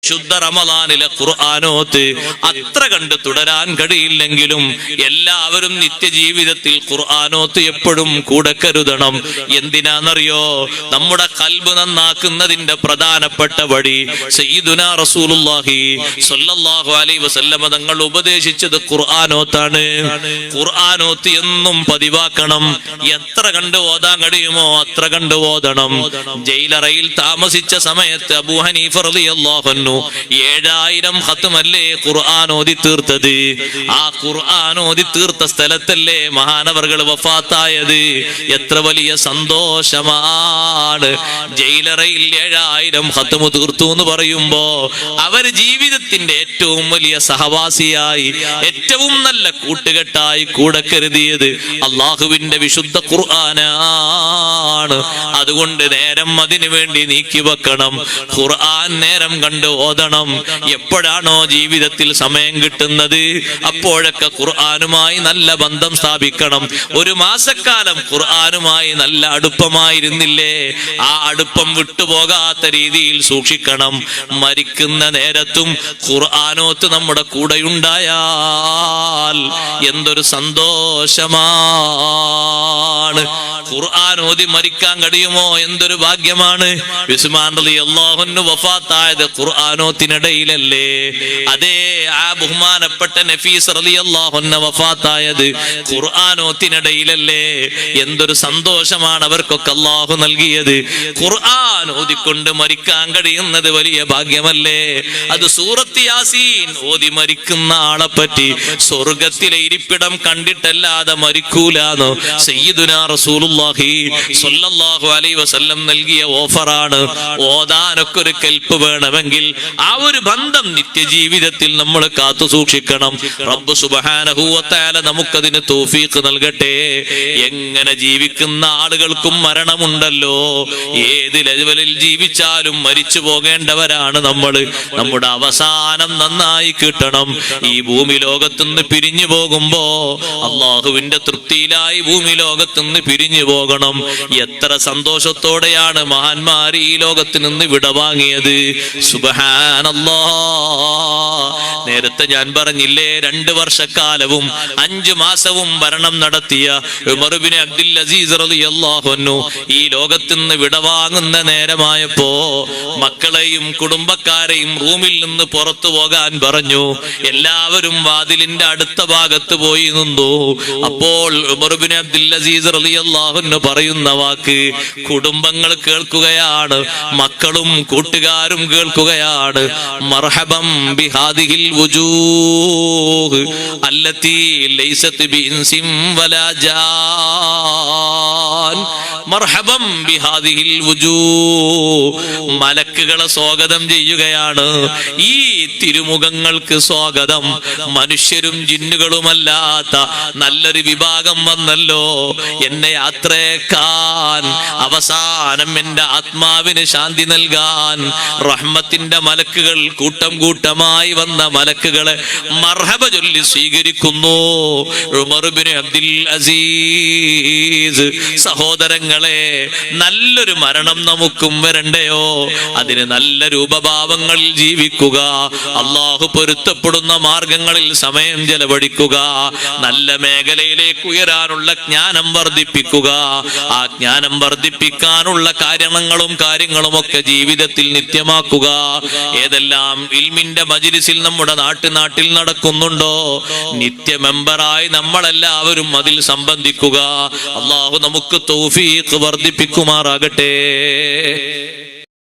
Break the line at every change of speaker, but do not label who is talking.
വിശുദ്ധ റമളാനിലെ ഖുർആനോത്ത് അത്ര കണ്ട് തുടരാൻ കഴിയില്ലെങ്കിലും എല്ലാവരും നിത്യജീവിതത്തിൽ ഖുർആനോത്ത് എപ്പോഴും കൂടെ കരുതണം. എന്തിനാണെന്നറിയോ? നമ്മുടെ ഖൽബ് നന്നാക്കുന്നതിന്റെ പ്രധാനപ്പെട്ട വഴി സയ്യിദുനാ റസൂലുള്ളാഹി സ്വല്ലല്ലാഹു അലൈഹി വസല്ലമ തങ്ങൾ ഉപദേശിച്ചത് ഖുർആനോത്താണ്. ഖുർആനോത്ത് എന്നും പതിവാക്കണം. എത്ര കണ്ട് ഓതാൻ കഴിയുമോ അത്ര കണ്ട് ഓതണം. ജയിലറയിൽ താമസിച്ച സമയത്ത് അബൂ ഹനീഫ റളിയല്ലാഹു അൻഹു 7000 ഖത്മല്ലേ ഖുർആൻ ഓതി തീർത്തത്. ആ ഖുർആൻ ഓതി തീർത്ത സ്ഥലത്തല്ലേ മഹാനവർകൾ വഫാത്തായത്. എത്ര വലിയ സന്തോഷമാണ്. ജയിലറയിൽ 7000 ഖത്മ തീർത്തു എന്ന് പറയുമ്പോ അവർ ജീവിതത്തിന്റെ ഏറ്റവും വലിയ സഹവാസിയായി, ഏറ്റവും നല്ല കൂട്ടുകെട്ടായി കൂടെ കരുതിയത് അള്ളാഹുവിന്റെ വിശുദ്ധ ഖുർആനാണ്. അതുകൊണ്ട് നേരം അതിനു വേണ്ടി നീക്കി വെക്കണം. ഖുർആൻ നേരം കണ്ട് ഓതണം. എപ്പോഴാണോ ജീവിതത്തിൽ സമയം കിട്ടുന്നത് അപ്പോഴൊക്കെ ഖുർആനുമായി നല്ല ബന്ധം സ്ഥാപിക്കണം. ഒരു മാസക്കാലം ഖുർആനുമായി നല്ല അടുപ്പമായിരുന്നില്ലേ, ആ അടുപ്പം വിട്ടുപോകാത്ത രീതിയിൽ സൂക്ഷിക്കണം. മരിക്കുന്ന നേരത്തും ഖുർആനോത്ത് നമ്മുടെ കൂടെയുണ്ടായാൽ എന്തൊരു സന്തോഷമാണ്. ഖുർആൻ ഓതി മരിക്കാൻ കഴിയുമോ എന്തൊരു ഭാഗ്യമാണ്. ഉസ്മാൻ റളിയല്ലാഹു അൻഹു വഫാത്തായത് ഖുർആനോത്തിനിടയിലല്ലേ. അതേ ആ ബഹുമാനപ്പെട്ട നഫീസ് റളിയല്ലാഹു അൻഹ വഫാത്തായത് ഖുർആനോത്തിനിടയിലല്ലേ. എന്തൊരു സന്തോഷമാണ് അവർക്കൊക്കെ അല്ലാഹു നൽകിയത്. ഖുർആൻ ഓതിക്കൊണ്ട് മരിക്കാൻ കഴിയുന്നത് വലിയ ഭാഗ്യമല്ലേ. അത് സൂറത്ത് യാസീൻ ഓതി മരിക്കുന്ന ആളെ പറ്റി സ്വർഗത്തിലെ ഇരിപ്പിടം കണ്ടിട്ടല്ലാതെ മരിക്കൂലാന്ന് സയ്യിദുനാ റസൂലുള്ളാഹി സ്വല്ലല്ലാഹു അലൈഹി വസല്ലം നൽകിയ ഓഫറാണ്. ഓതാനൊക്കെ ഒരു കെൽപ്പ് വേണമെങ്കിൽ ആ ഒരു ബന്ധം നിത്യജീവിതത്തിൽ നമ്മൾ കാത്തു സൂക്ഷിക്കണം. റബ്ബ് സുബ്ഹാനഹു വ തആല നമുക്കതിന് തൗഫീഖ് നൽകട്ടെ. എങ്ങനെ ജീവിക്കുന്ന ആളുകൾക്കും മരണമുണ്ടല്ലോ. ഏത് ലെവലിൽ ജീവിച്ചാലും മരിച്ചു പോകേണ്ടവരാണ് നമ്മൾ. നമ്മുടെ അവസാനം നന്നായി കിട്ടണം. ഈ ഭൂമി ലോകത്തുനിന്ന് പിരിഞ്ഞു പോകുമ്പോ അള്ളാഹുവിന്റെ തൃപ്തിയിലായി ഭൂമി ലോകത്തുനിന്ന് പിരിഞ്ഞു പോകണം. എത്ര സന്തോഷത്തോടെയാണ് മഹാന്മാർ ഈ ലോകത്ത് നിന്ന് വിടവാങ്ങിയത്. സുബ്ഹാനല്ലാഹ്. നേരത്തെ ഞാൻ പറഞ്ഞില്ലേ, 2 വർഷക്കാലവും 5 മാസവും ഭരണം നടത്തിയ ഉമർ ഇബ്നു അബ്ദുൽ അസീസ് റളിയല്ലാഹു അൻഹു ഈ ലോകത്ത് നിന്ന് വിടവാങ്ങുന്ന നേരമായപ്പോ മക്കളെയും കുടുംബക്കാരെയും റൂമിൽ നിന്ന് പുറത്തു പോകാൻ പറഞ്ഞു. എല്ലാവരും വാതിലിന്റെ അടുത്ത ഭാഗത്ത് പോയി നിന്നു. അപ്പോൾ ഉമർ ഇബ്നു അബ്ദുൽ അസീസ് റളിയല്ലാഹു അൻഹു പറയുന്ന വാക്ക് കുടുംബങ്ങൾ കേൾക്കുകയാണ്, മക്കളും കൂട്ടുകാരും കേൾക്കുകയാണ്. മർഹബം ബിഹാദിഹിൽ വുജൂഹ് അല്ലതി ലൈസത് ബിഇൻസിൻ വലാ ജാൻ. മർഹബം ബിഹാദിഹിൽ വുജൂഹ്. മലക്കുകളെ സ്വാഗതം ചെയ്യുകയാണ്. ഈ തിരുമുഖങ്ങൾക്ക് സ്വാഗതം. മനുഷ്യരും ജിന്നുകളുമല്ലാത്ത നല്ലൊരു വിഭാഗം വന്നല്ലോ എന്നെ യാത്രയേക്കാൻ, അവസാനം എന്റെ ആത്മാവിന് ശാന്തി നൽകാൻ. റഹ്മത്തിന്റെ മലക്കുകൾ കൂട്ടം കൂട്ടമായി വന്ന മലക്കുകളെ മർഹബ ചൊല്ലി സ്വീകരിക്കുന്നു. ഉമർ ഇബ്നു അബ്ദുൽ അസീസ്. സഹോദരങ്ങളെ, നല്ലൊരു മരണം നമുക്കും വരണ്ടയോ? അതിന് നല്ല രൂപഭാവങ്ങളിൽ ജീവിക്കുക, അള്ളാഹു പൊരുത്തപ്പെടുന്ന മാർഗങ്ങളിൽ സമയം ചെലവഴിക്കുക, നല്ല മേഖലയിലേക്ക് ഉയരാനുള്ള ജ്ഞാനം വർദ്ധിപ്പിക്കുക. ആ ജ്ഞാനം വർദ്ധിപ്പിക്കാനുള്ള കാര്യങ്ങളും ഒക്കെ ജീവിതത്തിൽ നിത്യമാക്കുക. ഏതെല്ലാം ഇൽമിന്റെ മജ്‌ലിസിൽ നമ്മുടെ നാട്ടിൽ നടക്കുന്നുണ്ടോ, നിത്യ മെമ്പറായി നമ്മളെല്ലാവരും അതിൽ സംബന്ധിക്കുക. അള്ളാഹു നമുക്ക് തൗഫീഖ് വർദ്ധിപ്പിക്കുമാറാകട്ടെ.